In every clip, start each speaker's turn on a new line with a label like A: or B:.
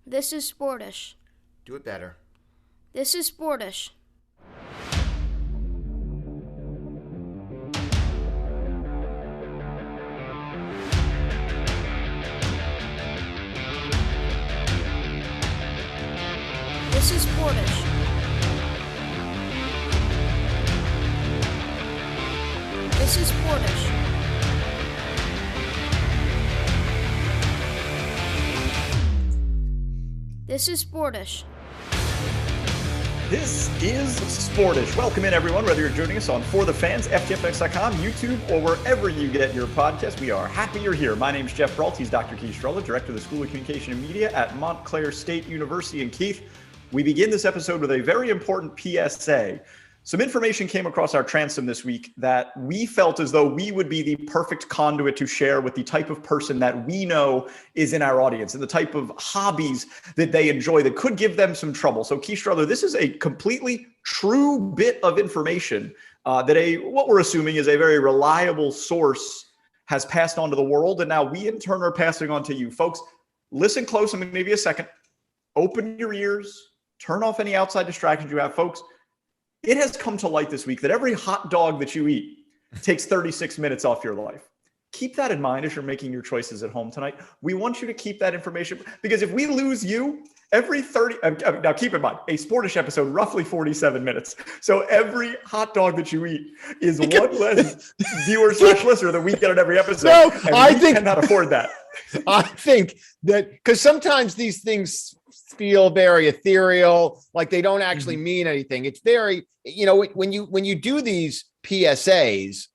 A: This is Sportish.
B: Do it better.
A: This is Sportish. This is Sportish. This is Sportish. This is Sportish.
C: This is Sportish. Welcome in, everyone, whether you're joining us on For the Fans, FTFX.com, YouTube, or wherever you get your podcast. We are happy you're here. My name's Geoff Brault. He's Dr. Keith Strudler, Director of the School of Communication and Media at Montclair State University. And Keith, we begin this episode with a very important PSA. Some information came across our transom this week that we felt as though we would be the perfect conduit to share with the type of person that we know is in our audience and the type of hobbies that they enjoy that could give them some trouble. So Keith Strudler, this is a completely true bit of information that what we're assuming is a very reliable source has passed on to the world. And now we in turn are passing on to you. Folks, listen close. I'm going to give you a second. Open your ears. Turn off any outside distractions you have, folks. It has come to light this week that every hot dog that you eat takes 36 minutes off your life. Keep that in mind as you're making your choices at home tonight. We want you to keep that information because if we lose you, every 30, now keep in mind, a Sportish episode, roughly 47 minutes. So every hot dog that you eat is one less viewer/listener that we get on every episode.
B: No,
C: and
B: I
C: we cannot afford that.
B: I think that because sometimes these things feel very ethereal, like they don't actually mean anything. It's very, when you do these PSAs,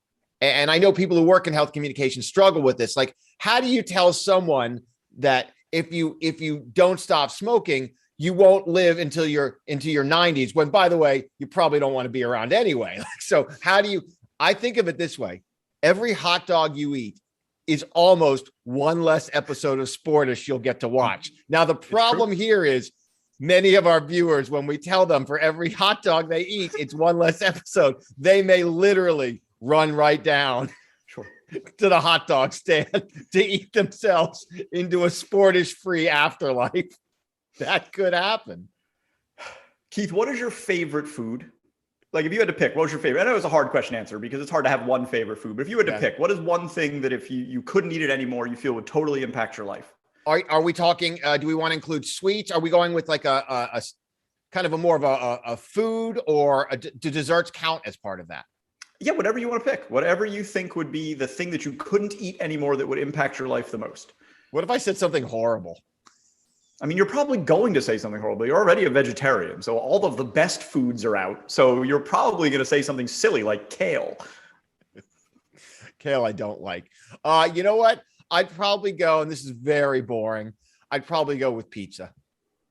B: and I know people who work in health communication struggle with this, like how do you tell someone that if you don't stop smoking, you won't live until you're into your 90s, when by the way, you probably don't want to be around anyway. So I think of it this way. Every hot dog you eat is almost one less episode of Sportish you'll get to watch. Now, the problem here is many of our viewers, when we tell them for every hot dog they eat, it's one less episode, they may literally run right down to the hot dog stand to eat themselves into a Sportish-free afterlife. That could happen.
C: Keith, what is your favorite food? Like if you had to pick, what was your favorite? I know it's a hard question to answer because it's hard to have one favorite food, but if you had to pick, what is one thing that if you couldn't eat it anymore, you feel would totally impact your life?
B: Are we talking, do we want to include sweets? Are we going with like a kind of a more of a food, or do desserts count as part of that?
C: Yeah, whatever you want to pick, whatever you think would be the thing that you couldn't eat anymore that would impact your life the most.
B: What if I said something horrible?
C: I mean, you're probably going to say something horrible. You're already a vegetarian, so all of the best foods are out. So you're probably going to say something silly like kale.
B: Kale, I don't like. You know what? I'd probably go, and this is very boring, I'd probably go with pizza.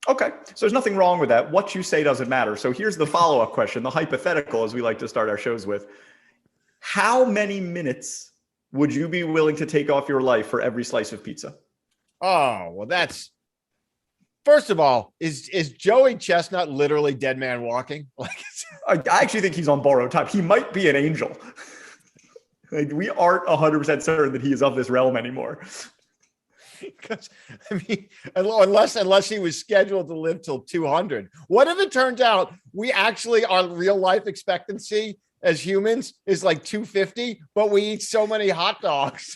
C: Okay, so there's nothing wrong with that. What you say doesn't matter. So here's the follow-up question, the hypothetical, as we like to start our shows with. How many minutes would you be willing to take off your life for every slice of pizza?
B: Oh, well, that's... First of all, is Joey Chestnut literally dead man walking? Like,
C: I actually think he's on borrowed time. He might be an angel. Like, we aren't 100% certain that he is of this realm anymore.
B: Because I mean, unless he was scheduled to live till 200. What if it turns out we actually, our real life expectancy as humans is like 250, but we eat so many hot dogs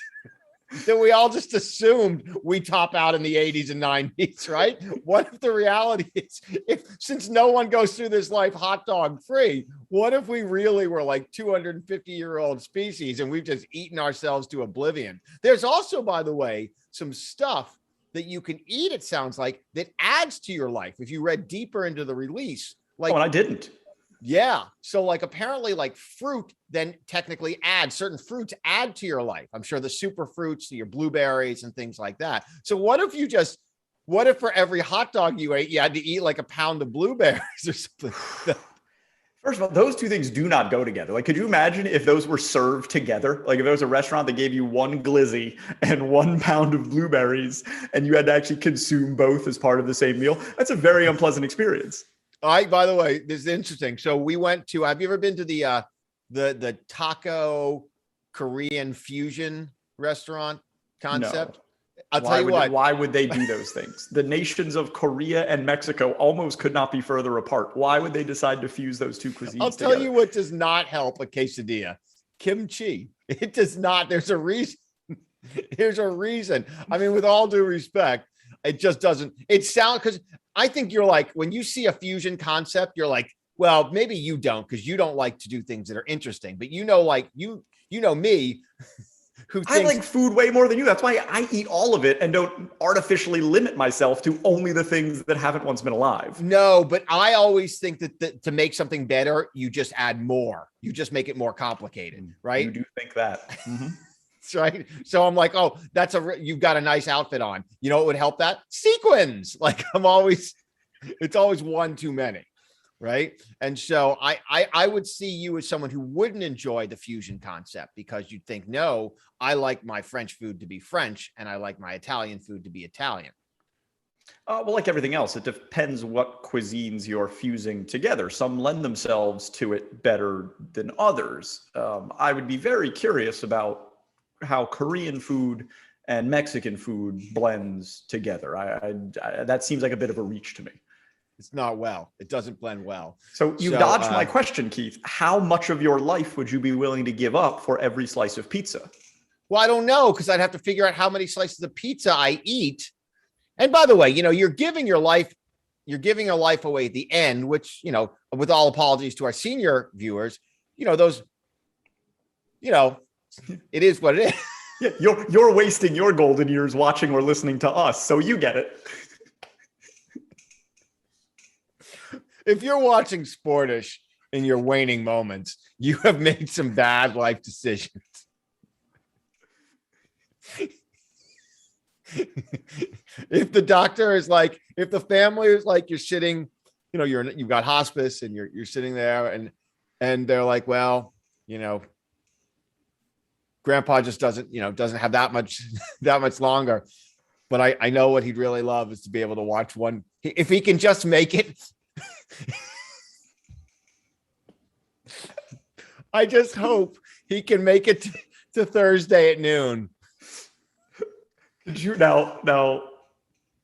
B: that we all just assumed we top out in the 80s and 90s, right? What if the reality is, since no one goes through this life hot dog free, what if we really were like 250-year-old species and we've just eaten ourselves to oblivion? There's also, by the way, some stuff that you can eat, it sounds like, that adds to your life. If you read deeper into the release, like,
C: and I didn't.
B: Yeah. So like apparently like fruit then technically certain fruits add to your life. I'm sure the super fruits, your blueberries and things like that. So what if for every hot dog you ate, you had to eat like a pound of blueberries or something?
C: First of all, those two things do not go together. Like, could you imagine if those were served together? Like if there was a restaurant that gave you one glizzy and 1 pound of blueberries and you had to actually consume both as part of the same meal? That's a very unpleasant experience.
B: By the way, this is interesting. So we went to, have you ever been to the taco Korean fusion restaurant concept? I'll tell you what.
C: Why would they do those things? The nations of Korea and Mexico almost could not be further apart. Why would they decide to fuse those two cuisines
B: I'll tell you what does not help a quesadilla. Kimchi. It does not. There's a reason. There's a reason. I mean, with all due respect, it just doesn't. It sounds, because I think you're like, when you see a fusion concept, you're like, well, maybe you don't, because you don't like to do things that are interesting. But like you know me, who thinks,
C: I like food way more than you. That's why I eat all of it and don't artificially limit myself to only the things that haven't once been alive.
B: No, but I always think that to make something better, you just add more. You just make it more complicated, right?
C: You do think that. Mm-hmm.
B: That's right. So I'm like, oh, you've got a nice outfit on. You know what would help that? Sequins. Like it's always one too many. Right. And so I would see you as someone who wouldn't enjoy the fusion concept, because you'd think, no, I like my French food to be French and I like my Italian food to be Italian.
C: Well, like everything else, it depends what cuisines you're fusing together. Some lend themselves to it better than others. I would be very curious about how Korean food and Mexican food blends together. That seems like a bit of a reach to me.
B: It's not well. It doesn't blend well.
C: So you dodged my question, Keith. How much of your life would you be willing to give up for every slice of pizza?
B: Well, I don't know, because I'd have to figure out how many slices of pizza I eat. And by the way, you're giving your life away at the end, which, with all apologies to our senior viewers, it is what it is.
C: Yeah, you're wasting your golden years watching or listening to us, so you get it.
B: If you're watching Sportish in your waning moments, you have made some bad life decisions. If the doctor is like, if the family is like, you're sitting, you've got hospice and you're sitting there and they're like, well, grandpa just doesn't have that much longer. But I know what he'd really love is to be able to watch one. If he can just make it. I just hope he can make it to Thursday at noon.
C: Now,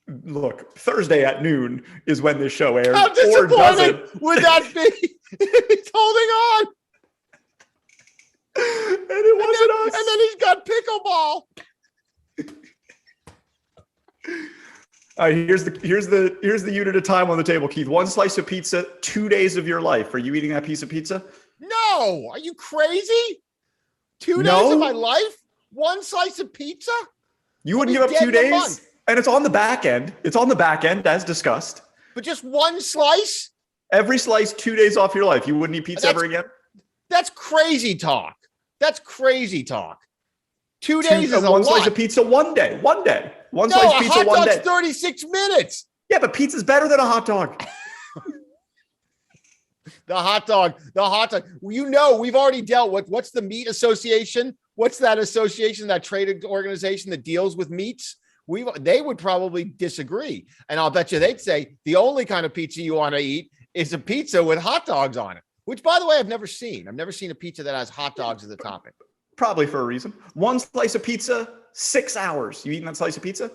C: look, Thursday at noon is when this show airs.
B: How disappointing would that be? He's holding on.
C: And it wasn't us.
B: And then he's got pickleball.
C: All right, here's the unit of time on the table, Keith. One slice of pizza, 2 days of your life. Are you eating that piece of pizza?
B: No. Are you crazy? 2 days of my life? One slice of pizza?
C: You wouldn't give up 2 days? And it's on the back end. It's on the back end, as discussed.
B: But just one slice?
C: Every slice, 2 days off your life. You wouldn't eat pizza ever again?
B: That's crazy talk. 2 days is
C: one slice of pizza 1 day. 1 day. One slice of pizza 1 day.
B: A hot dog's 36 minutes.
C: Yeah, but pizza's better than a hot dog.
B: The hot dog. We've already dealt with, what's the meat association? What's that association, that trade organization that deals with meats? They would probably disagree. And I'll bet you they'd say the only kind of pizza you want to eat is a pizza with hot dogs on it, which, by the way, I've never seen. I've never seen a pizza that has hot dogs as the topping.
C: Probably for a reason. One slice of pizza, 6 hours. You eating that slice of pizza?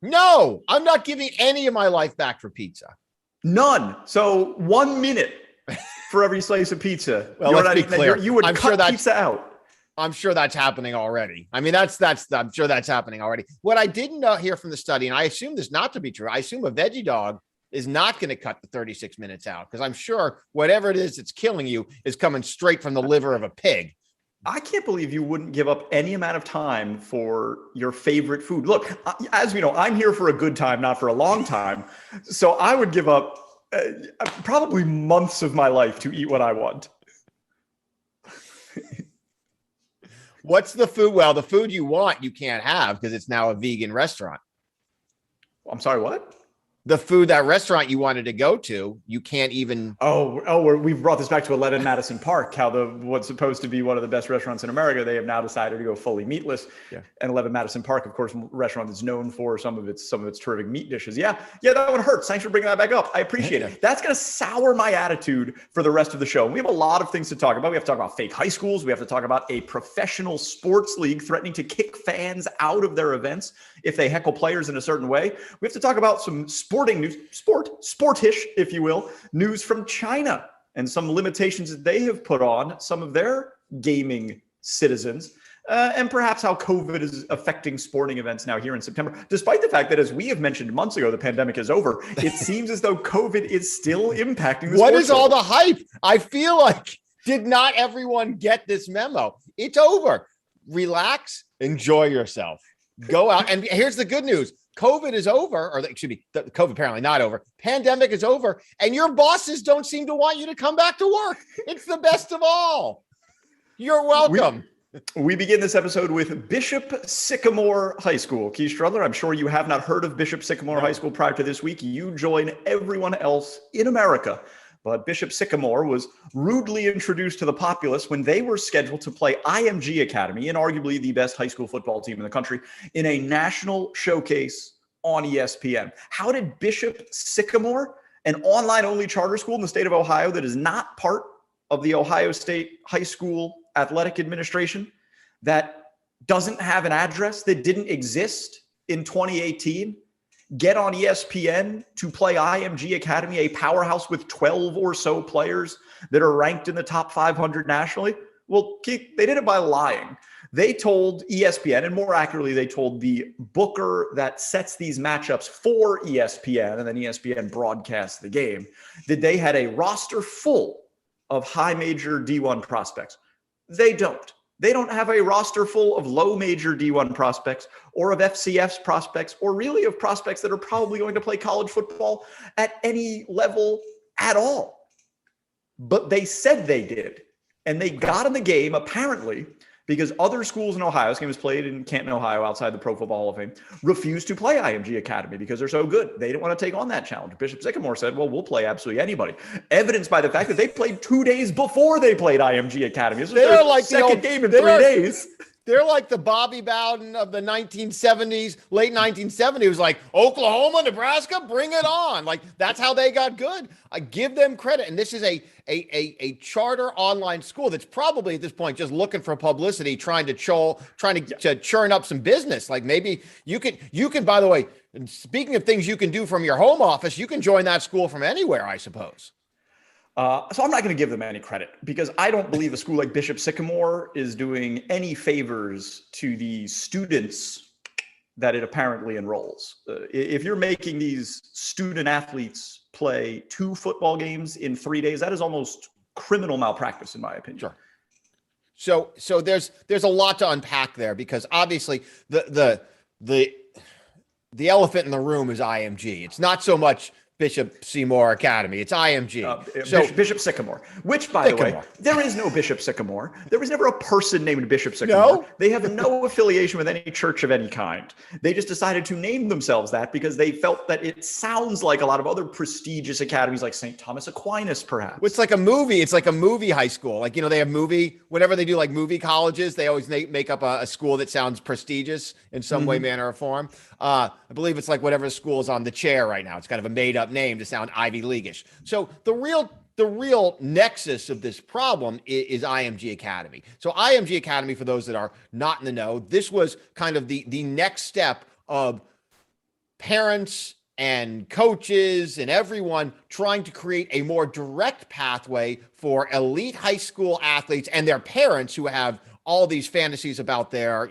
B: No, I'm not giving any of my life back for pizza.
C: None. So 1 minute for every slice of pizza.
B: Well, let's be clear.
C: You would cut pizza out.
B: I'm sure that's happening already. I mean, I'm sure that's happening already. What I didn't hear from the study, and I assume this not to be true, I assume a veggie dog is not going to cut the 36 minutes out, because I'm sure whatever it is that's killing you is coming straight from the liver of a pig.
C: I can't believe you wouldn't give up any amount of time for your favorite food. Look, as we know, I'm here for a good time, not for a long time. So I would give up probably months of my life to eat what I want.
B: What's the food? Well, the food you want, you can't have because it's now a vegan restaurant.
C: I'm sorry, what?
B: The food, that restaurant you wanted to go to, you can't even.
C: We've brought this back to 11 Madison Park, how what's supposed to be one of the best restaurants in America, they have now decided to go fully meatless. Yeah. And 11 Madison Park, of course, a restaurant that's known for some of its terrific meat dishes. Yeah, that one hurts. Thanks for bringing that back up. I appreciate it. That's going to sour my attitude for the rest of the show. And we have a lot of things to talk about. We have to talk about fake high schools. We have to talk about a professional sports league threatening to kick fans out of their events if they heckle players in a certain way. We have to talk about some sporting news, sportish, if you will, news from China and some limitations that they have put on some of their gaming citizens. And perhaps how COVID is affecting sporting events now here in September, despite the fact that, as we have mentioned months ago, the pandemic is over. It seems as though COVID is still impacting the
B: What
C: sports
B: is all
C: world.
B: the hype? I feel like, did not everyone get this memo? It's over. Relax, enjoy yourself. Go out. And here's the good news. COVID is over, or excuse me, COVID apparently not over. Pandemic is over, and your bosses don't seem to want you to come back to work. It's the best of all. You're welcome.
C: We begin this episode with Bishop Sycamore High School. Keith Strudler, I'm sure you have not heard of Bishop Sycamore High School prior to this week. You join everyone else in America. But Bishop Sycamore was rudely introduced to the populace when they were scheduled to play IMG Academy, and arguably the best high school football team in the country, in a national showcase on ESPN. How did Bishop Sycamore, an online-only charter school in the state of Ohio that is not part of the Ohio State High School Athletic Administration, that doesn't have an address, that didn't exist in 2018, get on ESPN to play IMG Academy, a powerhouse with 12 or so players that are ranked in the top 500 nationally? Well, Keith, they did it by lying. They told ESPN, and more accurately, they told the booker that sets these matchups for ESPN, and then ESPN broadcasts the game, that they had a roster full of high major D1 prospects. They don't. They don't have a roster full of low major D1 prospects or of FCS prospects, or really of prospects that are probably going to play college football at any level at all. But they said they did. And they got in the game, apparently, because other schools in Ohio, this game was played in Canton, Ohio, outside the Pro Football Hall of Fame, refused to play IMG Academy because they're so good. They didn't want to take on that challenge. Bishop Sycamore said, well, we'll play absolutely anybody. Evidenced by the fact that they played 2 days before they played IMG Academy. This was their like second game in 3 days.
B: They're like the Bobby Bowden of the 1970s, late 1970s. It was like, Oklahoma, Nebraska, bring it on. Like, that's how they got good. I give them credit. And this is a charter online school that's probably at this point just looking for publicity, trying to churn up some business. Like, maybe you can, by the way, and speaking of things you can do from your home office, you can join that school from anywhere, I suppose.
C: So I'm not going to give them any credit, because I don't believe a school like Bishop Sycamore is doing any favors to the students that it apparently enrolls. If you're making these student athletes play 2 football games in 3 days, that is almost criminal malpractice, in my opinion.
B: Sure. So there's a lot to unpack there, because obviously the elephant in the room is IMG. It's not so much Bishop Seymour Academy. It's IMG.
C: Bishop Sycamore, which, by the way, there is no Bishop Sycamore. There was never a person named Bishop Sycamore.
B: No?
C: They have no affiliation with any church of any kind. They just decided to name themselves that because they felt that it sounds like a lot of other prestigious academies, like St. Thomas Aquinas, perhaps.
B: It's like a movie. It's like a movie high school. Like, they have whenever they do like movie colleges, they always make up a school that sounds prestigious in some way, manner, or form. I believe it's like whatever school is on the chair right now. It's kind of a made up name to sound Ivy League-ish. So the real nexus of this problem is IMG Academy. So IMG Academy, for those that are not in the know, this was kind of the next step of parents and coaches and everyone trying to create a more direct pathway for elite high school athletes and their parents who have all these fantasies about their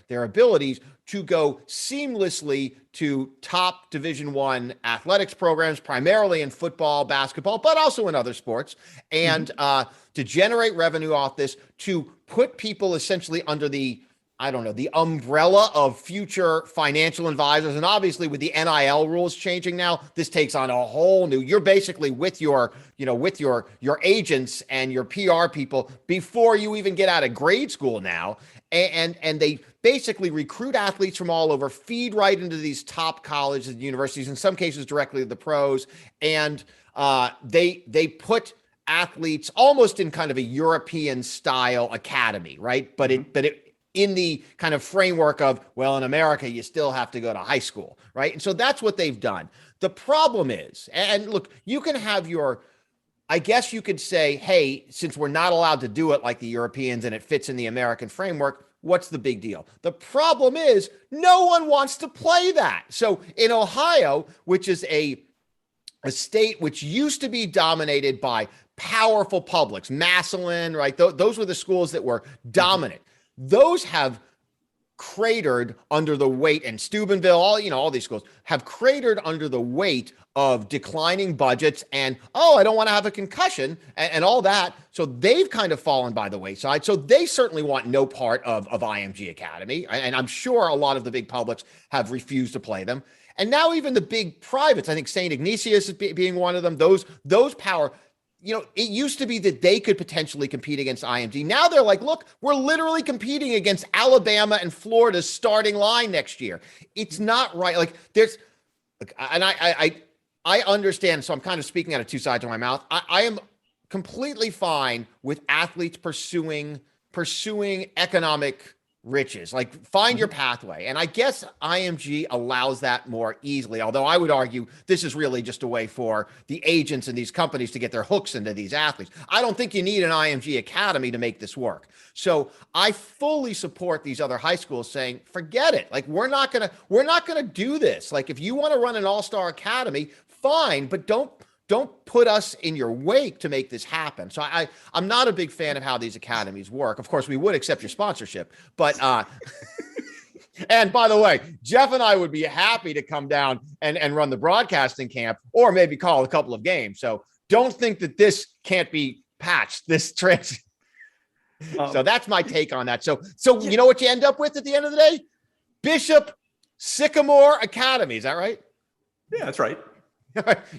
B: abilities to go seamlessly to top Division I athletics programs, primarily in football, basketball, but also in other sports, and to generate revenue off this, to put people essentially under the umbrella of future financial advisors. And obviously with the NIL rules changing now, this takes on a whole new, you're basically with your agents and your PR people before you even get out of grade school now. And they basically recruit athletes from all over, feed right into these top colleges and universities, in some cases directly to the pros. And they put athletes almost in kind of a European style academy, right? But it in the kind of framework of, well, in America, you still have to go to high school, right? And so that's what they've done. The problem is, and look, you can have I guess you could say, hey, since we're not allowed to do it like the Europeans and it fits in the American framework, What's the big deal? The problem is no one wants to play that. So in Ohio, which is a state which used to be dominated by powerful publics, Massillon, right? Those were the schools that were dominant. Those have cratered under the weight, and Steubenville, all these schools have cratered under the weight of declining budgets and, I don't want to have a concussion and all that. So they've kind of fallen by the wayside. So they certainly want no part of IMG Academy. And I'm sure a lot of the big publics have refused to play them. And now even the big privates, I think St. Ignatius is being one of them, those power, it used to be that they could potentially compete against IMG. Now they're like, look, we're literally competing against Alabama and Florida's starting line next year. It's not right. Like I understand. So I'm kind of speaking out of two sides of my mouth. I am completely fine with athletes pursuing economic riches, like find your pathway. And I guess IMG allows that more easily. Although I would argue this is really just a way for the agents and these companies to get their hooks into these athletes. I don't think you need an IMG Academy to make this work. So I fully support these other high schools saying, forget it. Like, we're not going to do this. Like, if you want to run an all-star academy, fine, but don't put us in your wake to make this happen. So I'm not a big fan of how these academies work. Of course, we would accept your sponsorship, but and by the way, Jeff and I would be happy to come down and run the broadcasting camp, or maybe call a couple of games. So don't think that this can't be patched, this trans. So that's my take on that. So you know what you end up with at the end of the day? Bishop Sycamore Academy. Is that right?
C: Yeah, that's right.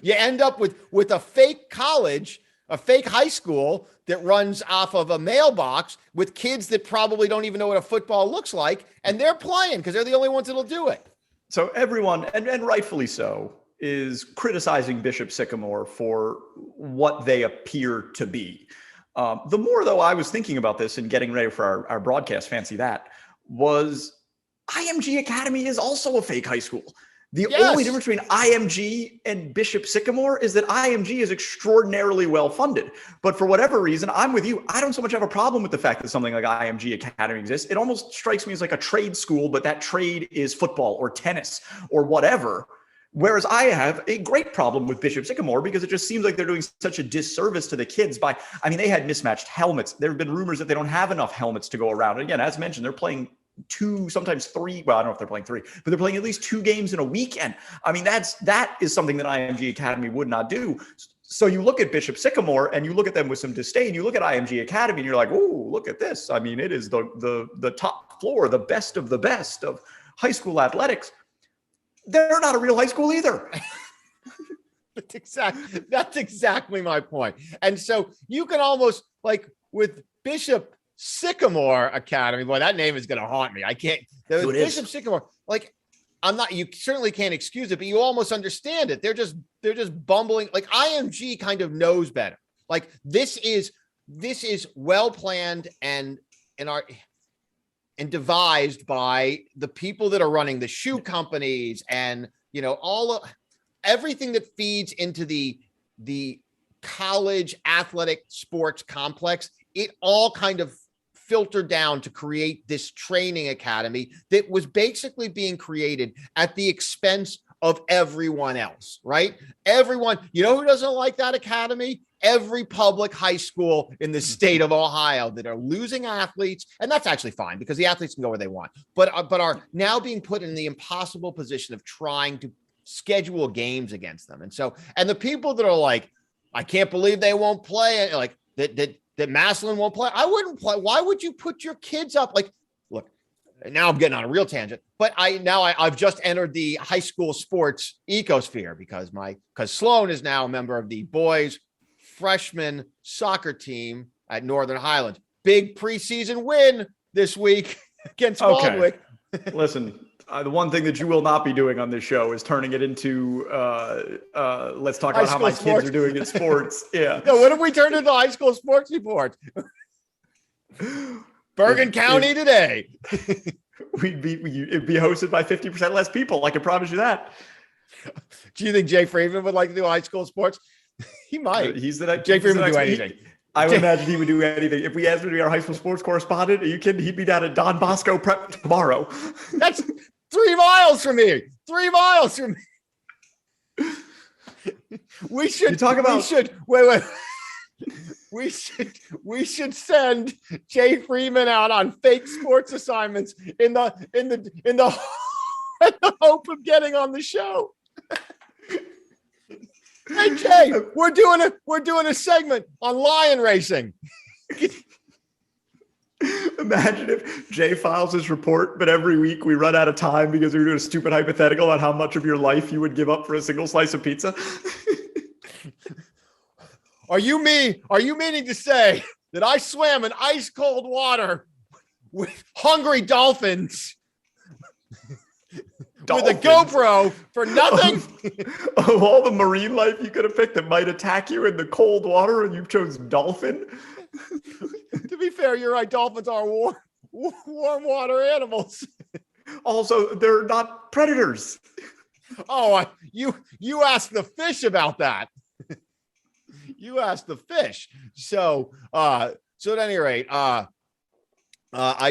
B: You end up with a fake college, a fake high school that runs off of a mailbox with kids that probably don't even know what a football looks like, and they're playing because they're the only ones that'll do it.
C: So everyone, and rightfully so, is criticizing Bishop Sycamore for what they appear to be. The more, though, I was thinking about this and getting ready for our broadcast, fancy that, was IMG Academy is also a fake high school. The only difference between IMG and Bishop Sycamore is that IMG is extraordinarily well funded. But for whatever reason, I'm with you. I don't so much have a problem with the fact that something like IMG Academy exists. It almost strikes me as like a trade school, but that trade is football or tennis or whatever. Whereas I have a great problem with Bishop Sycamore because it just seems like they're doing such a disservice to the kids they had mismatched helmets. There have been rumors that they don't have enough helmets to go around. And again, as mentioned, they're playing 2, sometimes 3. Well, I don't know if they're playing 3, but they're playing at least 2 games in a weekend. I mean, that is something that IMG Academy would not do. So you look at Bishop Sycamore and you look at them with some disdain. You look at IMG Academy and you're like, oh, look at this. I mean, it is the top floor, the best of high school athletics. They're not a real high school either.
B: That's exactly my point. And so you can almost, like, with Bishop Sycamore Academy, boy, that name is going to haunt me. I can't. Bishop Sycamore, like, you certainly can't excuse it, but you almost understand it. They're just bumbling. Like, IMG kind of knows better. Like, this is well planned and devised by the people that are running the shoe companies and, everything that feeds into the college athletic sports complex. It all kind of filtered down to create this training academy that was basically being created at the expense of everyone else, right? Everyone, who doesn't like that academy? Every public high school in the state of Ohio that are losing athletes. And that's actually fine because the athletes can go where they want, but are now being put in the impossible position of trying to schedule games against them. And the people that are like, I can't believe they won't play, like that Massillon won't play. I wouldn't play. Why would you put your kids up? Like, look, now I'm getting on a real tangent, but I've just entered the high school sports ecosphere because Sloan is now a member of the boys freshman soccer team at Northern Highlands. Big preseason win this week against Baldwick.
C: Listen, the one thing that you will not be doing on this show is turning it into let's talk about how my kids are doing in sports. Yeah.
B: No, what if we turned into high school sports report? Bergen County today.
C: It'd be hosted by 50% less people. I can promise you that.
B: Do you think Jay Freeman would like to do high school sports? He might.
C: He's the
B: Jay Freeman would do anything.
C: I would imagine he would do anything. If we asked him to be our high school sports correspondent, are you kidding? He'd be down at Don Bosco Prep tomorrow.
B: That's 3 miles from me. 3 miles from me. We should talk about. Wait. We should send Jay Freeman out on fake sports assignments in the hope of getting on the show. Hey Jay, we're doing a segment on lion racing.
C: Imagine if Jay files his report, but every week we run out of time because we're doing a stupid hypothetical on how much of your life you would give up for a single slice of pizza.
B: Are you meaning to say that I swam in ice cold water with hungry dolphins with a GoPro for nothing?
C: Of all the marine life you could have picked that might attack you in the cold water, and you chose dolphin?
B: To be fair, you're right. Dolphins are warm water animals.
C: Also, they're not predators.
B: Oh, you asked the fish about that. You asked the fish. So at any rate, I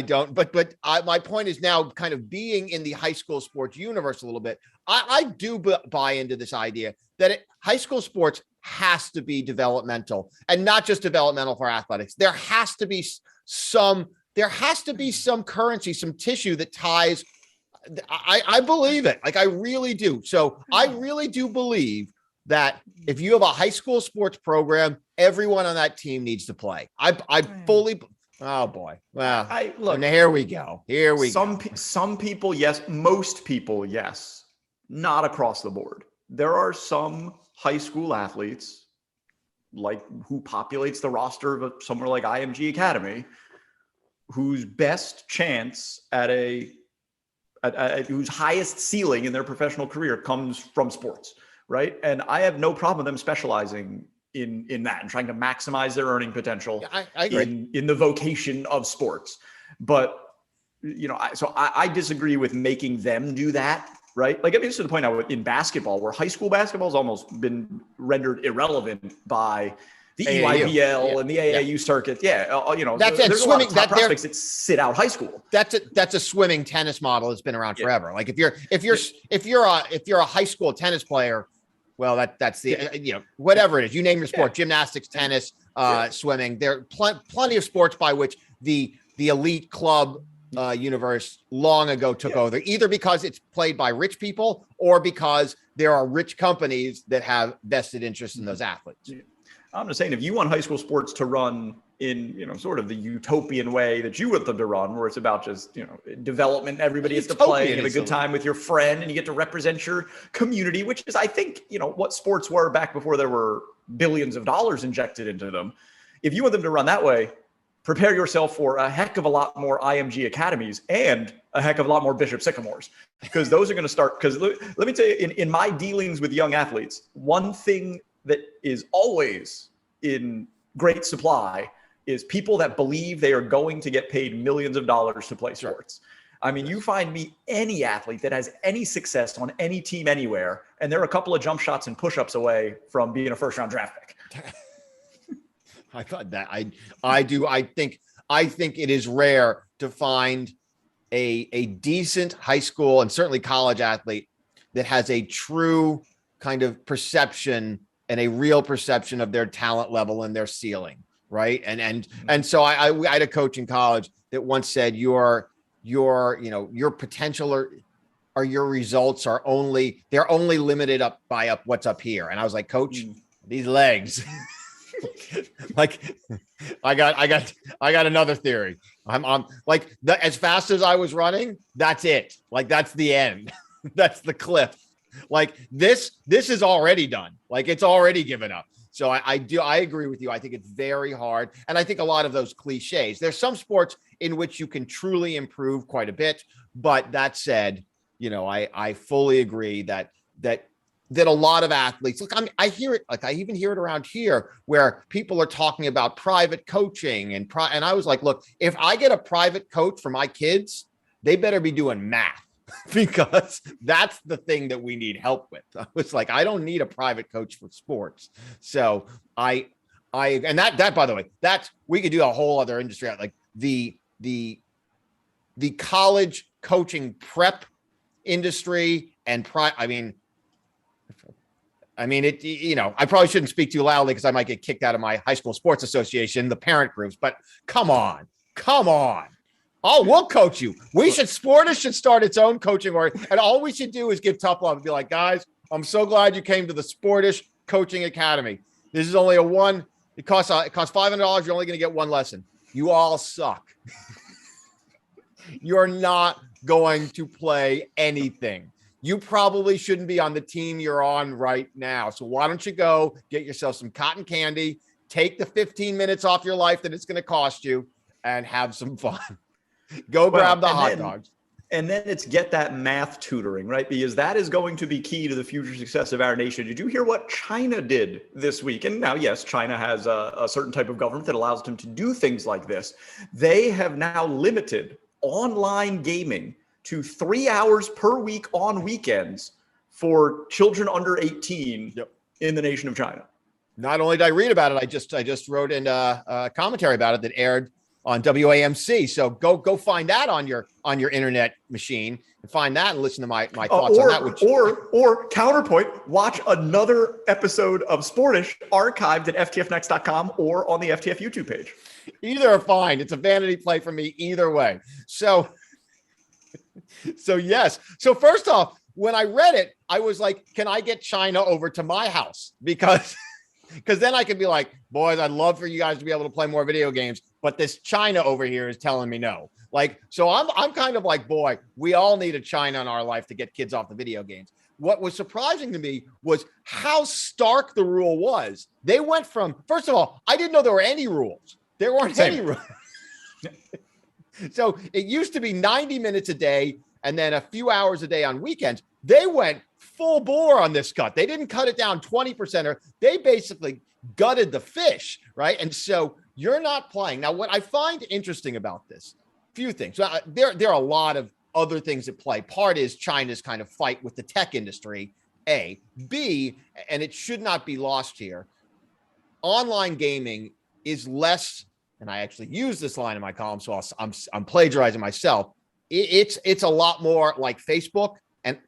B: don't. But my point is now kind of being in the high school sports universe a little bit. I do buy into this idea that high school sports has to be developmental, and not just developmental for athletics. There has to be some currency, some tissue that ties. I believe it. Like I really do. So I really do believe that if you have a high school sports program, everyone on that team needs to play. I fully. Oh boy. Well, and here we go.
C: Some people, yes. Most people, yes. Not across the board. There are some high school athletes, like who populates the roster of somewhere like IMG Academy, whose best chance at whose highest ceiling in their professional career comes from sports, right? And I have no problem with them specializing in that and trying to maximize their earning potential.
B: Yeah, I agree.
C: in the vocation of sports. But, I disagree with making them do that, right? Like, I mean, this is the point now in basketball, where high school basketball has almost been rendered irrelevant by the EYBL and the AAU circuit. Yeah.
B: That's
C: there's
B: swimming.
C: A lot of top prospects that sit out high school.
B: That's a swimming tennis model that's been around forever. Like if you're a high school tennis player, well, that's the, whatever it is, you name your sport, gymnastics, tennis, swimming. There are plenty of sports by which the elite club universe long ago took over, either because it's played by rich people or because there are rich companies that have vested interest in those athletes.
C: I'm just saying, if you want high school sports to run in, sort of the utopian way that you want them to run, where it's about just, development, everybody gets to play and have a good time with your friend and you get to represent your community, which is, I think, what sports were back before there were billions of dollars injected into them. If you want them to run that way, prepare yourself for a heck of a lot more IMG academies and a heck of a lot more Bishop Sycamores, because those are going to start. Because let me tell you, in my dealings with young athletes, one thing that is always in great supply is people that believe they are going to get paid millions of dollars to play sports. I mean, you find me any athlete that has any success on any team anywhere, and they're a couple of jump shots and push-ups away from being a first-round draft pick.
B: I thought that I do. I think it is rare to find a decent high school and certainly college athlete that has a true kind of perception and a real perception of their talent level and their ceiling. Right. And so I had a coach in college that once said, your potential or your results they're only limited by what's up here. And I was like, Coach, these legs, like I got another theory. I'm like as fast as I was running, that's it. Like, that's the end. That's the cliff. Like this is already done. Like, it's already given up. So I agree with you. I think it's very hard. And I think a lot of those cliches, there's some sports in which you can truly improve quite a bit. But that said, I fully agree that a lot of athletes, look, I hear it, like I even hear it around here where people are talking about private coaching and I was like, look, if I get a private coach for my kids, they better be doing math. Because that's the thing that we need help with. I was like, I don't need a private coach for sports. So I And that by the way, we could do a whole other industry, like the college coaching prep industry and I mean, I probably shouldn't speak too loudly because I might get kicked out of my high school sports association, the parent groups, but come on. We'll coach you. Sportish should start its own coaching and all we should do is give tough love and be like, guys, I'm so glad you came to the Sportish Coaching Academy. This is only it costs $500. You're only going to get one lesson. You all suck. You're not going to play anything. You probably shouldn't be on the team you're on right now. So why don't you go get yourself some cotton candy, take the 15 minutes off your life that it's going to cost you, and have some fun. Grab the hot dogs.
C: And then it's get that math tutoring, right? Because that is going to be key to the future success of our nation. Did you hear what China did this week? And now, yes, China has a certain type of government that allows them to do things like this. They have now limited online gaming to 3 hours per week on weekends for children under 18 in the nation of China.
B: Not only did I read about it, I just wrote in a commentary about it that aired on WAMC. So go find that on your internet machine and find that and listen to my thoughts on that.
C: Or counterpoint, watch another episode of Sportish archived at ftfnext.com or on the FTF YouTube page.
B: Either are fine. It's a vanity play for me either way. So yes. So first off, when I read it, I was like, can I get China over to my house? Because then I could be like, boys, I'd love for you guys to be able to play more video games, but this China over here is telling me no. Like, so I'm kind of like, boy, we all need a China in our life to get kids off the video games. What was surprising to me was how stark the rule was. They went from, first of all, I didn't know there were any rules. There weren't any rules. So it used to be 90 minutes a day and then a few hours a day on weekends. They went full bore on this cut. They didn't cut it down 20%, or they basically gutted the fish, right? And so you're not playing. Now, what I find interesting about this, few things. There are a lot of other things at play. Part is China's kind of fight with the tech industry, A. B, and it should not be lost here, online gaming is less, and I actually use this line in my column, so I'm plagiarizing myself. It's a lot more like Facebook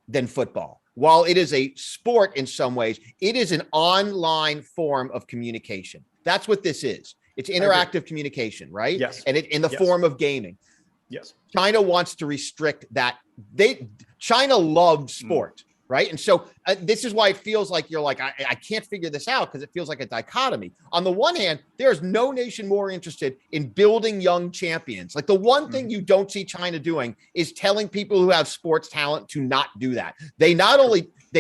B: than football. While it is a sport in some ways, it is an online form of communication. That's what this is. It's interactive communication, right?
C: Yes.
B: And it in the form of gaming.
C: Yes.
B: China wants to restrict that. China loves sport, right? And so this is why it feels like you're like, I can't figure this out, because it feels like a dichotomy. On the one hand, there's no nation more interested in building young champions. Like the one thing you don't see China doing is telling people who have sports talent to not do that. They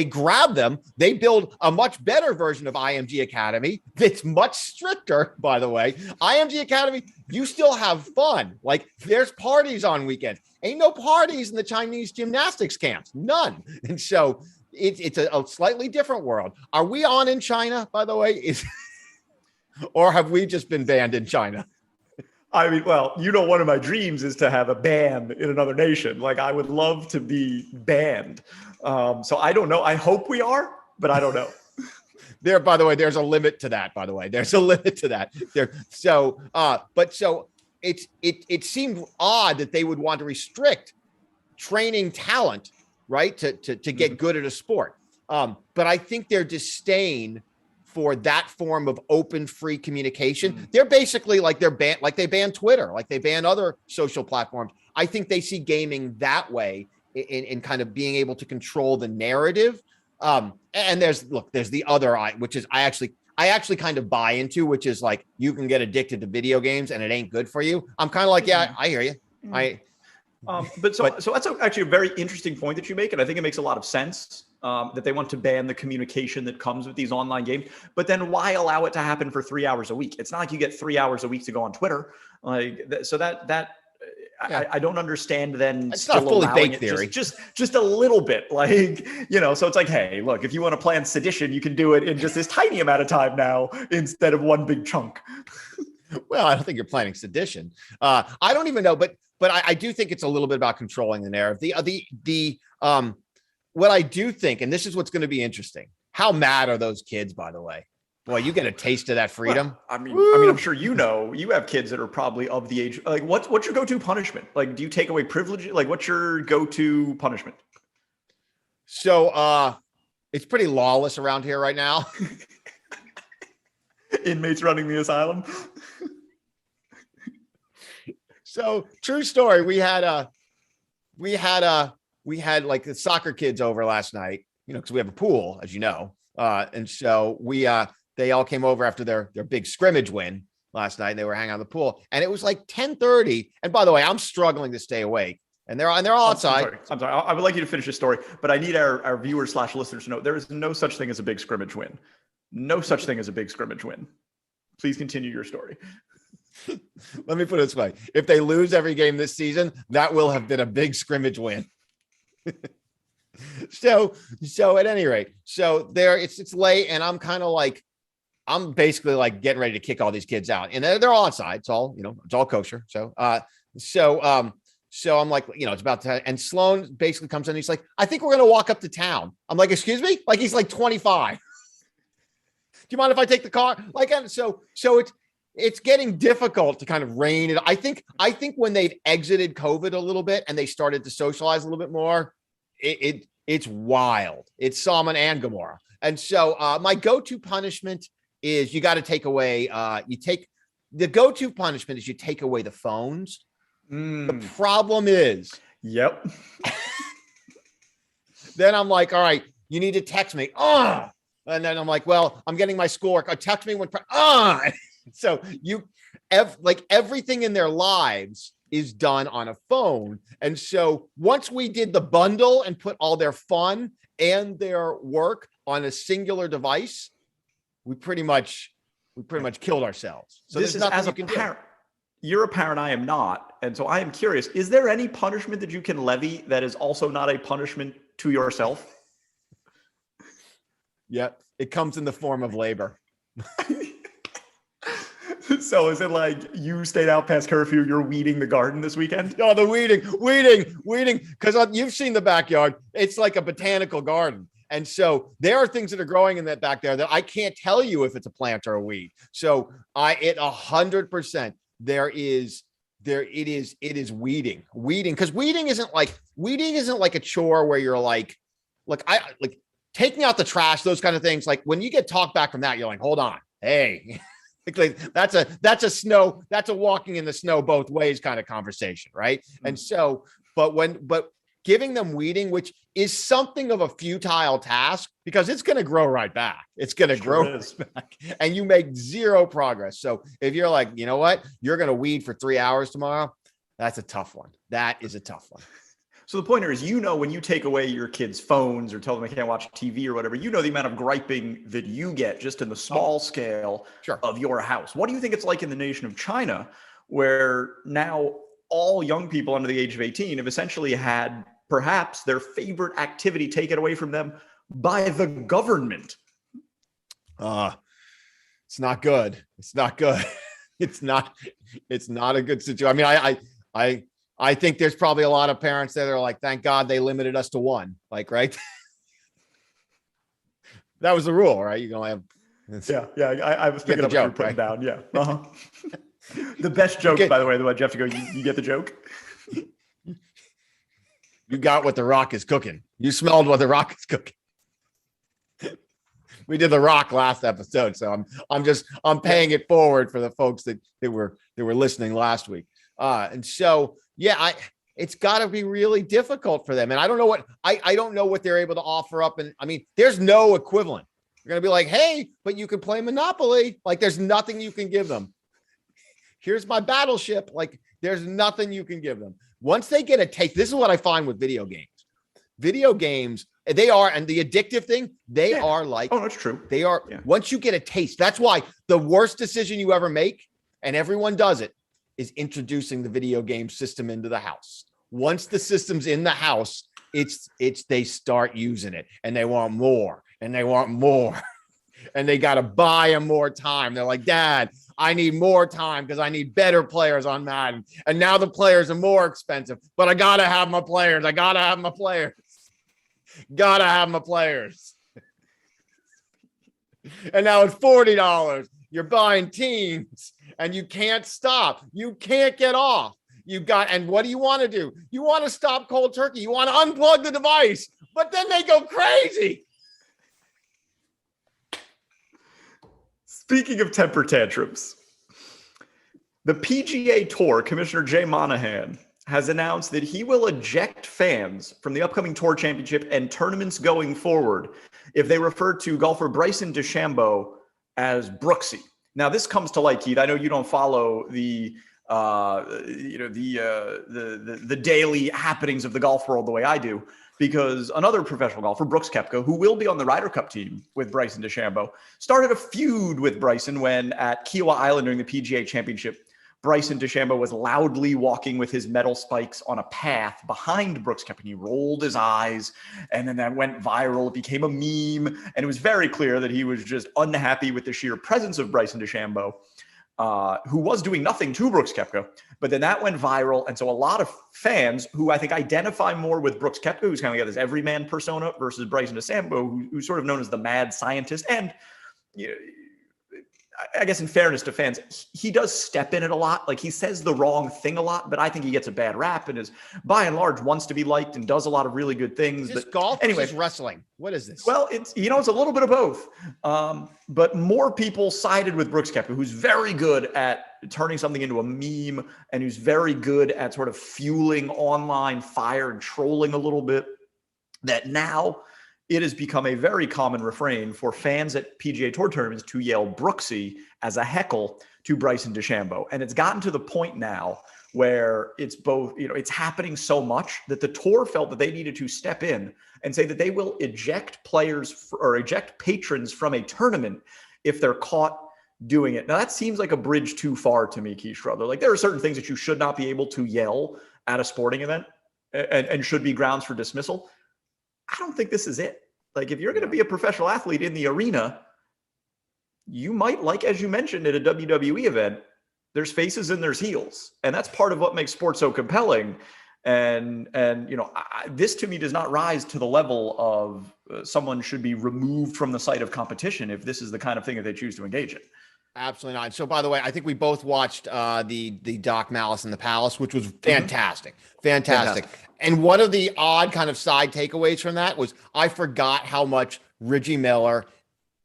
B: grab them, they build a much better version of IMG Academy that's much stricter, by the way. IMG Academy, you still have fun. Like there's parties on weekends. Ain't no parties in the Chinese gymnastics camps, none. And so it's a slightly different world. Are we on in China, by the way? Or have we just been banned in China?
C: I mean, well, one of my dreams is to have a ban in another nation. Like I would love to be banned. So I don't know. I hope we are, but I don't know.
B: By the way, there's a limit to that, by the way. There's a limit to that. It seemed odd that they would want to restrict training talent, right? To get good at a sport. But I think their disdain for that form of open, free communication, they're basically like they ban Twitter, like they ban other social platforms. I think they see gaming that way in kind of being able to control the narrative. And there's the other which is I actually kind of buy into, which is like, you can get addicted to video games and it ain't good for you. I'm kind of like, yeah, I hear you.
C: But that's actually a very interesting point that you make. And I think it makes a lot of sense that they want to ban the communication that comes with these online games. But then why allow it to happen for 3 hours a week? It's not like you get 3 hours a week to go on Twitter. I don't understand then.
B: It's not fully baked theory.
C: Just a little bit, like, so it's like, hey, look, if you want to plan sedition, you can do it in just this tiny amount of time now instead of one big chunk.
B: Well, I don't think you're planning sedition. I don't even know, but I do think it's a little bit about controlling the narrative. What I do think, and this is what's going to be interesting. How mad are those kids, by the way? Boy, you get a taste of that freedom.
C: Well, I mean, I'm sure you have kids that are probably of the age. Like, what's your go-to punishment? Like, do you take away privilege? Like, what's your go-to punishment?
B: So, it's pretty lawless around here right now.
C: Inmates running the asylum.
B: So, true story. We had like the soccer kids over last night, because we have a pool, as you know. And so they all came over after their big scrimmage win last night, and they were hanging out in the pool, and it was like 10:30. And by the way, I'm struggling to stay awake, and they're all outside.
C: I'm sorry. I would like you to finish your story, but I need our viewers / listeners to know there is no such thing as a big scrimmage win. No such thing as a big scrimmage win. Please continue your story.
B: Let me put it this way. If they lose every game this season, that will have been a big scrimmage win. So at any rate, so there it's late, and I'm basically like getting ready to kick all these kids out, and they're all outside. It's all, it's all kosher. So I'm like, it's about to, and Sloan basically comes in and he's like, I think we're going to walk up to town. I'm like, excuse me? Like, he's like 25. Do you mind if I take the car? Like, and so it's getting difficult to kind of rein it. I think when they've exited COVID a little bit and they started to socialize a little bit more, it's wild. It's Salmon and Gomorrah. And so my go-to punishment is you got to take away, the go-to punishment is you take away the phones. The problem is,
C: yep.
B: Then I'm like, all right, you need to text me. And then I'm like, well, I'm getting my schoolwork. Text me when, So everything in their lives is done on a phone. And so once we did the bundle and put all their fun and their work on a singular device, we pretty much killed ourselves. So
C: this is, as a parent, you're a parent, I am not. And so I am curious, is there any punishment that you can levy that is also not a punishment to yourself?
B: Yeah, it comes in the form of labor.
C: So is it like you stayed out past curfew, you're weeding the garden this weekend?
B: Oh, the weeding. Because you've seen the backyard. It's like a botanical garden. And so there are things that are growing in that back there that I can't tell you if it's a plant or a weed. So 100%, it is weeding, because weeding isn't like a chore where you're like taking out the trash, those kind of things. Like when you get talked back from that, you're like, hold on, hey. That's a walking in the snow both ways kind of conversation, right? Mm-hmm. And so, but giving them weeding, which is something of a futile task because it's going to grow right back. It's going to grow right back, and you make zero progress. So if you're like, you know what, you're going to weed for 3 hours tomorrow, that's a tough one. That is a tough one.
C: So the point here is, when you take away your kids' phones or tell them they can't watch TV or whatever, the amount of griping that you get just in the small scale of your house. What do you think it's like in the nation of China, where now all young people under the age of 18 have essentially had perhaps their favorite activity taken away from them by the government?
B: It's not good. It's not good. It's not a good situation. I mean, I think there's probably a lot of parents that are like, thank God they limited us to one, like, right? That was the rule, right? You're going to have.
C: Yeah. I was thinking of what you were putting down. Yeah. Uh-huh. The best joke, by the way, Jeff, to go, you get the joke?
B: You got what the Rock is cooking. You smelled what the Rock is cooking. We did the Rock last episode, so I'm paying it forward for the folks that were listening last week. And so, yeah, it's got to be really difficult for them. And I don't know what they're able to offer up. And I mean, there's no equivalent. You're going to be like, hey, but you can play Monopoly. Like, there's nothing you can give them. Here's my battleship. Like, there's nothing you can give them. Once they get a taste, this is what I find with video games. Video games, they are, and the addictive thing, they are like,
C: oh, that's true.
B: They are, once you get a taste, that's why the worst decision you ever make, and everyone does it, is introducing the video game system into the house. Once the system's in the house, they start using it, and they want more, and they want more, and they got to buy them more time. They're like, Dad, I need more time because I need better players on Madden. And now the players are more expensive, but I got to have my players. And now it's $40. You're buying teams and you can't stop. You can't get off. And what do you want to do? You want to stop cold turkey. You want to unplug the device, but then they go crazy.
C: Speaking of temper tantrums, the PGA Tour Commissioner Jay Monahan has announced that he will eject fans from the upcoming Tour Championship and tournaments going forward if they refer to golfer Bryson DeChambeau as Brooksy. Now, this comes to light, Keith. I know you don't follow the daily happenings of the golf world the way I do, because another professional golfer, Brooks Koepka, who will be on the Ryder Cup team with Bryson DeChambeau, started a feud with Bryson when at Kiowa Island during the PGA Championship, Bryson DeChambeau was loudly walking with his metal spikes on a path behind Brooks Koepka, and he rolled his eyes, and then that went viral. It became a meme, and it was very clear that he was just unhappy with the sheer presence of Bryson DeChambeau, who was doing nothing to Brooks Koepka. But then that went viral, and so a lot of fans who I think identify more with Brooks Koepka, who's kind of got this everyman persona, versus Bryson DeChambeau, who's sort of known as the mad scientist, and I guess in fairness to fans, he does step in it a lot. Like, he says the wrong thing a lot, but I think he gets a bad rap and is by and large wants to be liked and does a lot of really good things.
B: Is this golf? Anyway, is wrestling? What is this?
C: Well, it's a little bit of both. But more people sided with Brooks Koepka, who's very good at turning something into a meme and who's very good at sort of fueling online fire and trolling a little bit, that now it has become a very common refrain for fans at PGA Tour tournaments to yell Brooksy as a heckle to Bryson DeChambeau. And it's gotten to the point now where it's both, it's happening so much that the tour felt that they needed to step in and say that they will eject players or eject patrons from a tournament if they're caught doing it. Now, that seems like a bridge too far to me, Keith Strudler. Like, there are certain things that you should not be able to yell at a sporting event and should be grounds for dismissal. I don't think this is it. Like, if you're going to be a professional athlete in the arena, you might, like, as you mentioned at a WWE event, there's faces and there's heels. And that's part of what makes sports so compelling. And this to me does not rise to the level of someone should be removed from the site of competition if this is the kind of thing that they choose to engage in.
B: Absolutely not. So, by the way, I think we both watched the Doc Malice in the Palace, which was fantastic. Fantastic. And one of the odd kind of side takeaways from that was I forgot how much Reggie Miller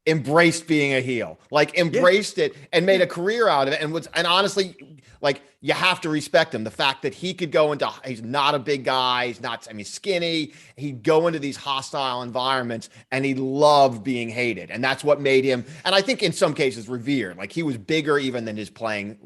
B: embraced being a heel, like embraced it and made a career out of it. And honestly, like, you have to respect him. The fact that he could go into, he's not a big guy. He's not, skinny. He'd go into these hostile environments and he loved being hated. And that's what made him, and I think in some cases revered. Like, he was bigger even than his playing,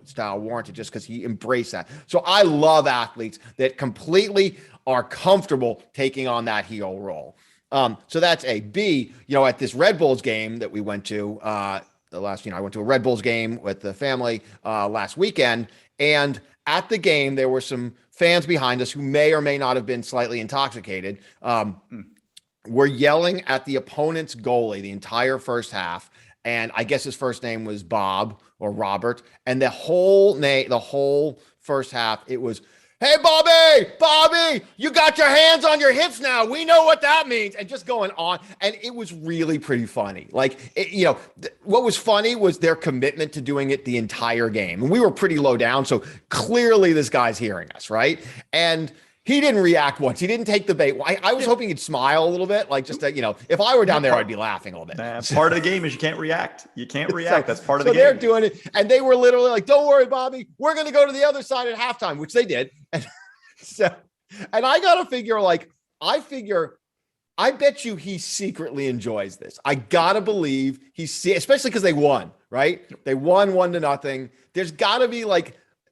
B: style warranted, just because he embraced that. So I love athletes that completely are comfortable taking on that heel role. So that's A. B, at this Red Bulls game that we went to, I went to a Red Bulls game with the family last weekend. And at the game, there were some fans behind us who may or may not have been slightly intoxicated. Were yelling at the opponent's goalie the entire first half. And I guess his first name was Bob or Robert. And the whole first half, it was, "Hey, Bobby, you got your hands on your hips now. We know what that means." And just going on. And it was really pretty funny. Like, what was funny was their commitment to doing it the entire game. And we were pretty low down. So clearly this guy's hearing us, right? And he didn't react once. He didn't take the bait. I was hoping he'd smile a little bit. Like, just that, if I were down there, I'd be laughing a little bit.
C: Part of the game is you can't react. You can't react. That's part of the game.
B: So they're doing it. And they were literally like, "Don't worry, Bobby. We're going to go to the other side at halftime," which they did. And I got to figure, I bet you he secretly enjoys this. I got to believe especially because they won, right? They won 1-0. There's got to be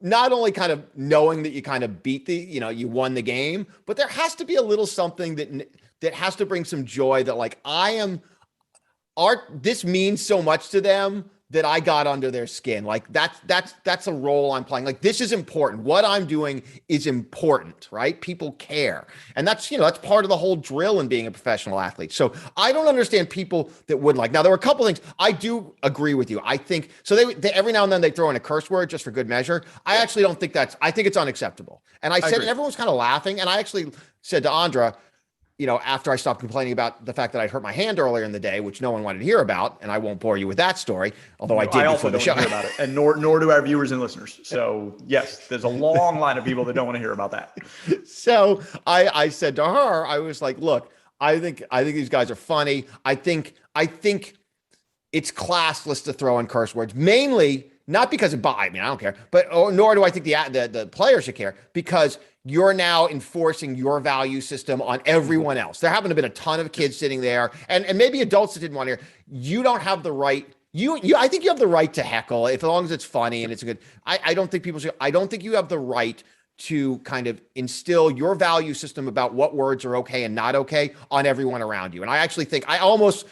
B: not only kind of knowing that you kind of beat you won the game, but there has to be a little something that has to bring some joy that this means so much to them that I got under their skin. Like, that's a role I'm playing. Like, this is important. What I'm doing is important, right? People care. And that's part of the whole drill in being a professional athlete. So I don't understand people that wouldn't now there were a couple things. I do agree with you. I think, so they every now and then they throw in a curse word just for good measure. I actually don't think I think it's unacceptable. And I said, and everyone was kind of laughing. And I actually said to Andra, after I stopped complaining about the fact that I'd hurt my hand earlier in the day, which no one wanted to hear about, and I won't bore you with that story, although I did
C: I
B: before
C: also
B: the
C: don't
B: show.
C: hear about it, and nor do our viewers and listeners. So yes, there's a long line of people that don't want to hear about that.
B: So I said to her, I was like, look, I think these guys are funny. I think it's classless to throw in curse words, mainly not because I don't care, but nor do I think the players should care, because you're now enforcing your value system on everyone else. There happen to have been a ton of kids sitting there, and maybe adults that didn't want to hear. You don't have the right. I think you have the right to heckle, as long as it's funny and it's good. I don't think people should. I don't think you have the right to kind of instill your value system about what words are okay and not okay on everyone around you. And I actually think I almost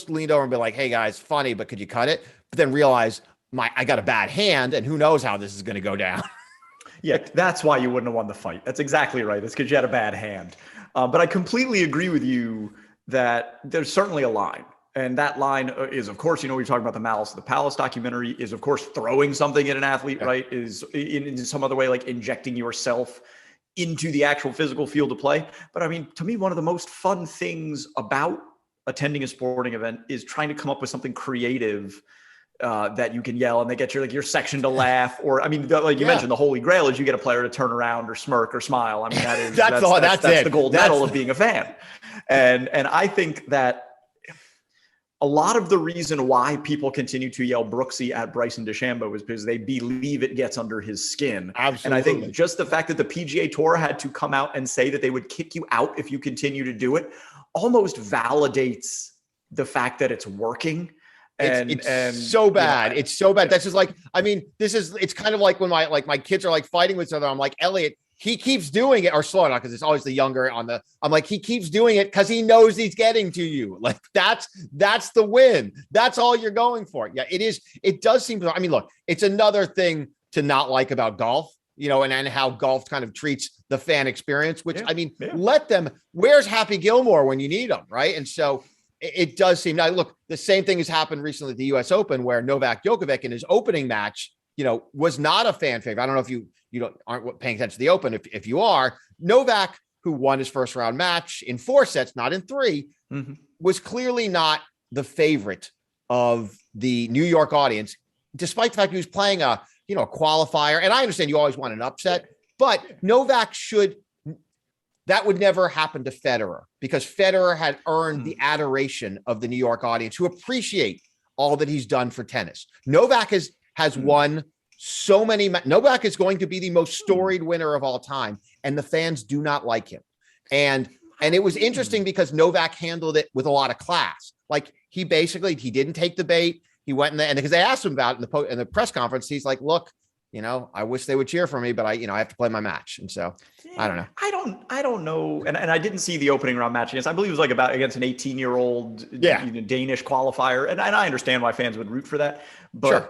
B: leaned over and be like, hey guys, funny, but could you cut it? But then realize I got a bad hand, and who knows how this is going to go down.
C: Yeah, that's why you wouldn't have won the fight. That's exactly right. It's because you had a bad hand. But I completely agree with you that there's certainly a line. And that line is, of course, we talk about the Malice of the Palace documentary, is, of course, throwing something at an athlete, right? Is in some other way, like injecting yourself into the actual physical field of play. But I mean, to me, one of the most fun things about attending a sporting event is trying to come up with something creative that you can yell and they get your section to laugh. Or, I mean, like you mentioned, the holy grail is you get a player to turn around or smirk or smile. I mean, that's the gold medal of being a fan. And I think that a lot of the reason why people continue to yell Brooksy at Bryson Dechambeau is because they believe it gets under his skin.
B: Absolutely.
C: And I think just the fact that the PGA Tour had to come out and say that they would kick you out if you continue to do it almost validates the fact that it's working. It's so bad. It's so bad. That's just like, I mean, it's kind of like when my kids are like fighting with each other. I'm like, Elliot, he keeps doing it, or slow down, because it's always the younger I'm like, he keeps doing it because he knows he's getting to you. Like that's the win. That's all you're going for. Yeah, it is. It does seem, I mean, look, it's another thing to not like about golf, and how golf kind of treats the fan experience, which let them, where's Happy Gilmore when you need them? Right. And so it does seem, now look, the same thing has happened recently at the US Open, where Novak Djokovic in his opening match, was not a fan favorite. I don't know if you aren't paying attention to the Open. If you are, Novak, who won his first round match in 4 sets, not in 3, was clearly not the favorite of the New York audience, despite the fact he was playing a qualifier. And I understand you always want an upset, but Novak that would never happen to Federer, because Federer had earned the adoration of the New York audience, who appreciate all that he's done for tennis. Novak has won so many. Novak is going to be the most storied winner of all time, and the fans do not like him. And it was interesting because Novak handled it with a lot of class. Like he didn't take the bait. He went and because they asked him about it in the press conference, he's like, look, I wish they would cheer for me, but I have to play my match. And so I don't know. I don't know. And I didn't see the opening round match against, I believe it was against an 18-year-old Danish qualifier. And I understand why fans would root for that, but sure.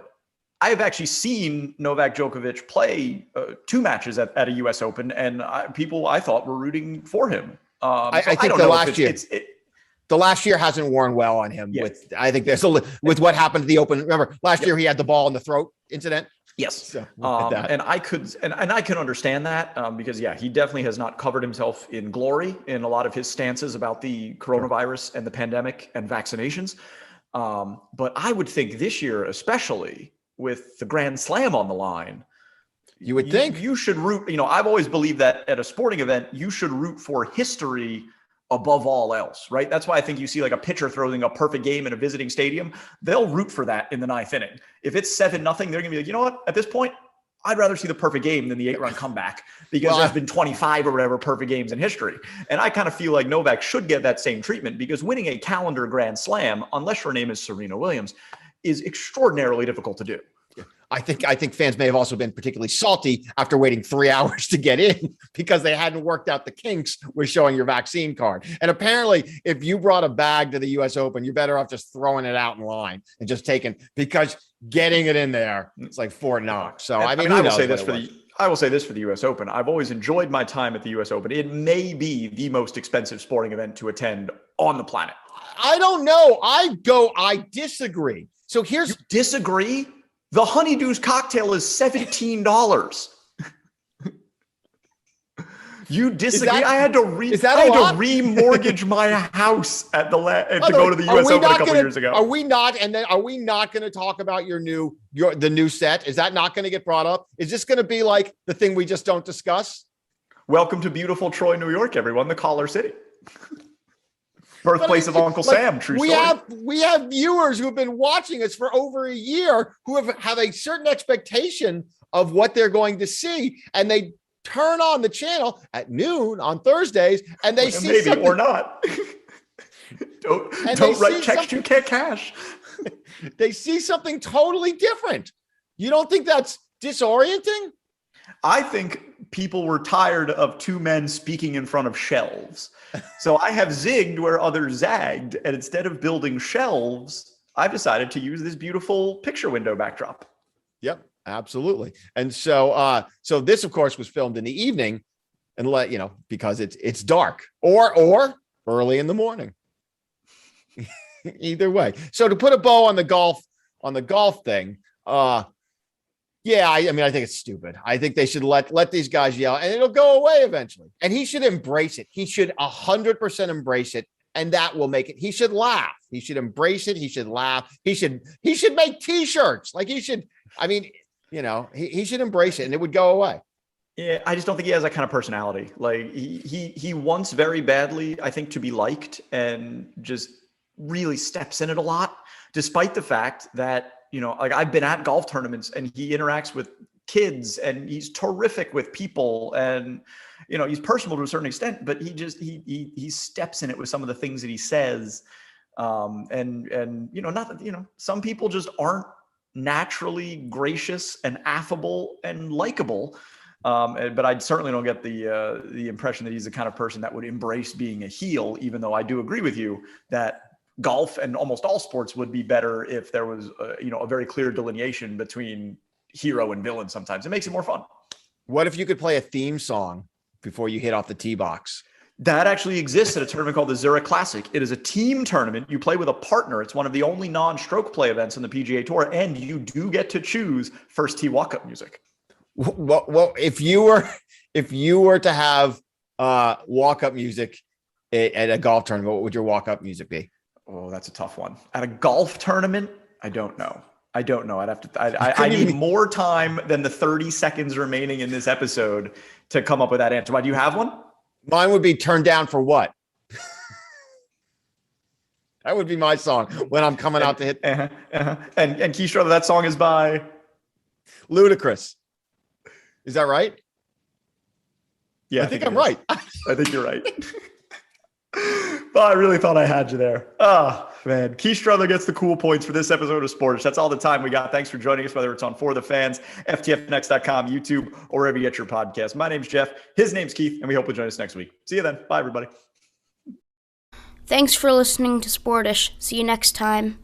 C: I have actually seen Novak Djokovic play 2 matches at a US Open, and people I thought were rooting for him.
B: I think the last year, the last year hasn't worn well on him. Yeah. I think with what happened at the Open. Remember last year he had the ball in the throat incident.
C: Yes. So, and I can understand that because he definitely has not covered himself in glory in a lot of his stances about the coronavirus and the pandemic and vaccinations. But I would think this year, especially with the Grand Slam on the line,
B: you would think
C: you should root. I've always believed that at a sporting event, you should root for history above all else, right? That's why I think you see like a pitcher throwing a perfect game in a visiting stadium. They'll root for that in the 9th inning. If it's 7-0, they're going to be like, you know what? At this point, I'd rather see the perfect game than the 8-run comeback, because there's been 25 or whatever perfect games in history. And I kind of feel like Novak should get that same treatment, because winning a calendar Grand Slam, unless your name is Serena Williams, is extraordinarily difficult to do.
B: I think fans may have also been particularly salty after waiting 3 hours to get in, because they hadn't worked out the kinks with showing your vaccine card. And apparently, if you brought a bag to the US Open, you're better off just throwing it out in line and just because getting it in there, it's like Fort Knox. So I will say this for the US Open. I've always enjoyed my time at the US Open. It may be the most expensive sporting event to attend on the planet. I don't know. I disagree. So you
C: disagree? The Honeydews cocktail is $17. You disagree?
B: Is that
C: I had to remortgage my house at to go to the U.S. Open a couple years ago.
B: Are we not going to talk about the new set? Is that not going to get brought up? Is this going to be like the thing we just don't discuss?
C: Welcome to beautiful Troy, New York, everyone, the Collar City. Birthplace of Uncle Sam, true story.
B: We have viewers who have been watching us for over a year who have a certain expectation of what they're going to see, and they turn on the channel at noon on Thursdays, and they see
C: maybe
B: something,
C: or not. don't write checks you can't cash.
B: They see something totally different. You don't think that's disorienting?
C: I think people were tired of two men speaking in front of shelves. So I have zigged where others zagged, and instead of building shelves, I've decided to use this beautiful picture window backdrop.
B: Yep, absolutely. And so so this, of course, was filmed in the evening, and because it's dark or early in the morning. Either way. So to put a bow on the golf thing, yeah, I mean, I think it's stupid. I think they should let these guys yell, and it'll go away eventually. And he should embrace it. He should 100% embrace it, and that will make it. He should laugh. He should embrace it. He should laugh. He should make T-shirts. Like he should. I mean, he should embrace it, and it would go away.
C: Yeah, I just don't think he has that kind of personality. Like he wants very badly, I think, to be liked, and just really steps in it a lot, despite the fact that. Like I've been at golf tournaments, and he interacts with kids, and he's terrific with people, and he's personable to a certain extent, but he steps in it with some of the things that he says. Not that, some people just aren't naturally gracious and affable and likable. But I certainly don't get the impression that he's the kind of person that would embrace being a heel, even though I do agree with you that golf and almost all sports would be better if there was a very clear delineation between hero and villain. Sometimes it makes it more fun.
B: What if you could play a theme song before you hit off the tee box?
C: That actually exists at a tournament called the Zurich Classic. It is a team tournament. You play with a partner. It's one of the only non-stroke play events in the PGA Tour, and you do get to choose first tee walk-up music.
B: Well, if you were to have walk-up music at a golf tournament, what would your walk-up music be?
C: Oh, that's a tough one. At a golf tournament, I don't know. I'd have to. I need more time than the 30 seconds remaining in this episode to come up with that answer. Why, do you have one?
B: Mine would be "Turn Down for What." That would be my song when I'm coming out to hit.
C: And Keith Strudler, that song is by
B: Ludacris. Is that right?
C: Yeah,
B: I think I'm right.
C: I think you're right. But I really thought I had you there. Oh, man. Keith Strudler gets the cool points for this episode of Sportish. That's all the time we got. Thanks for joining us, whether it's on For the Fans, FTFNX.com, YouTube, or wherever you get your podcast. My name's Jeff. His name's Keith, and we hope you'll join us next week. See you then. Bye, everybody.
A: Thanks for listening to Sportish. See you next time.